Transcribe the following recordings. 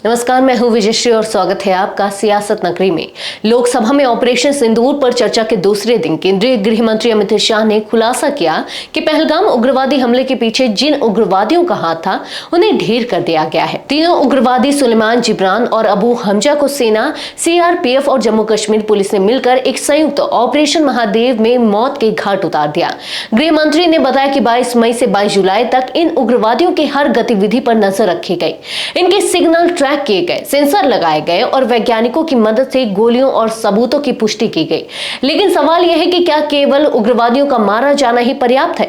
नमस्कार, मैं हूं विजयश्री और स्वागत है आपका सियासत नगरी में। लोकसभा में ऑपरेशन सिंदूर पर चर्चा के दूसरे दिन केंद्रीय गृह मंत्री अमित शाह ने खुलासा किया कि पहलगाम उग्रवादी हमले के पीछे जिन उग्रवादियों का हाथ था उन्हें ढेर कर दिया गया है। तीनों उग्रवादी सुलेमान, जिब्रान और अबू हमजा को सेना, सीआरपीएफ और जम्मू कश्मीर पुलिस ने मिलकर एक संयुक्त ऑपरेशन महादेव में मौत के घाट उतार दिया। गृह मंत्री ने बताया कि 22 मई से 22 जुलाई तक इन उग्रवादियों की हर गतिविधि पर नजर रखी गई। इनके सिग्नल ट्रैक किए गए, सेंसर लगाए गए और वैज्ञानिकों की मदद से गोलियों और सबूतों की पुष्टि की गई। लेकिन सवाल यह है कि क्या केवल उग्रवादियों का मारा जाना ही पर्याप्त है?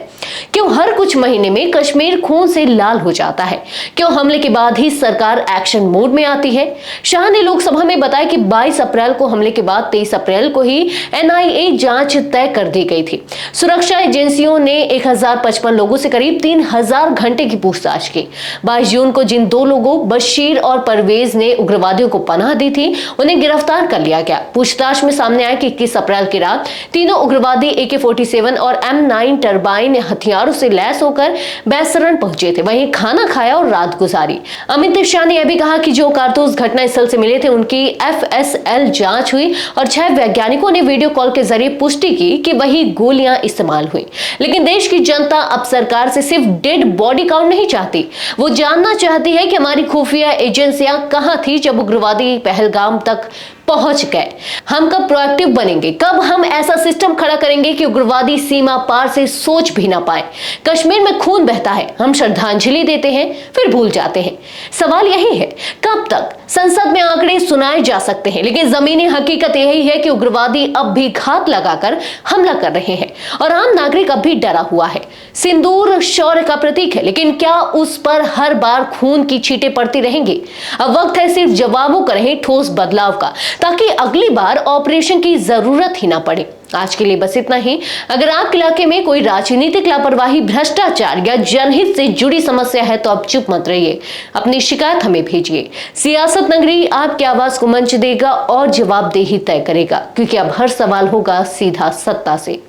क्यों हर कुछ महीने में कश्मीर खून से लाल हो जाता है? क्यों हमले के बाद ही सरकार एक्शन मोड में आती है? शाह ने लोकसभा में बताया कि 22 अप्रैल को हमले के बाद 23 अप्रैल को ही एनआईए जांच तय कर दी गई थी। सुरक्षा एजेंसियों ने 1055 लोगों से करीब 3000 घंटे की पूछताछ की। 22 जून को जिन दो लोगों बशीर और परवेज ने उग्रवादियों को पनाह दी थी, उन्हें गिरफ्तार कर लिया गया। पूछताछ में सामने आया कि 21 अप्रैल की रात तीनों उग्रवादी AK-47 और M9 टर्बाइन हथियारों से लैस होकर बैसरन पहुंचे थे, वहीं खाना खाया और रात गुजारी। अमित शाह ने यह भी कहा कि जो कारतूस घटनास्थल से मिले थे उनकी FSL जांच हुई और 6 वैज्ञानिकों ने वीडियो कॉल के जरिए पुष्टि की कि वही गोलियां इस्तेमाल हुई। लेकिन देश की जनता अब सरकार से सिर्फ डेड बॉडी काउंट नहीं चाहती, वो जानना चाहती है कि हमारी खुफिया एजेंसियां कहां थी जब उग्रवादी पहलगाम तक पहुंच गए। हम कब प्रोएक्टिव बनेंगे? कब हम ऐसा सिस्टम खड़ा करेंगे कि उग्रवादी सीमा पार से सोच भी ना पाए? कश्मीर में खून बहता है, हम श्रद्धांजलि देते हैं फिर भूल जाते हैं। सवाल यही है, कब तक? संसद में आंकड़े सुनाए जा सकते हैं, लेकिन जमीनी हकीकत यही है कि उग्रवादी अब भी घात लगाकर हमला कर रहे हैं और आम नागरिक अब भी डरा हुआ है। सिंदूर शौर्य का प्रतीक है, लेकिन क्या उस पर हर बार खून की छींटें पड़ती रहेंगी? अब वक्त है सिर्फ जवाबों का नहीं, ठोस बदलाव का, ताकि अगली बार ऑपरेशन की जरूरत ही ना पड़े। आज के लिए बस इतना ही। अगर आपके इलाके में कोई राजनीतिक लापरवाही, भ्रष्टाचार या जनहित से जुड़ी समस्या है तो आप चुप मत रहिए, अपनी शिकायत हमें भेजिए। सियासत नगरी आपकी आवाज को मंच देगा और जवाबदेही तय करेगा, क्योंकि अब हर सवाल होगा सीधा सत्ता से।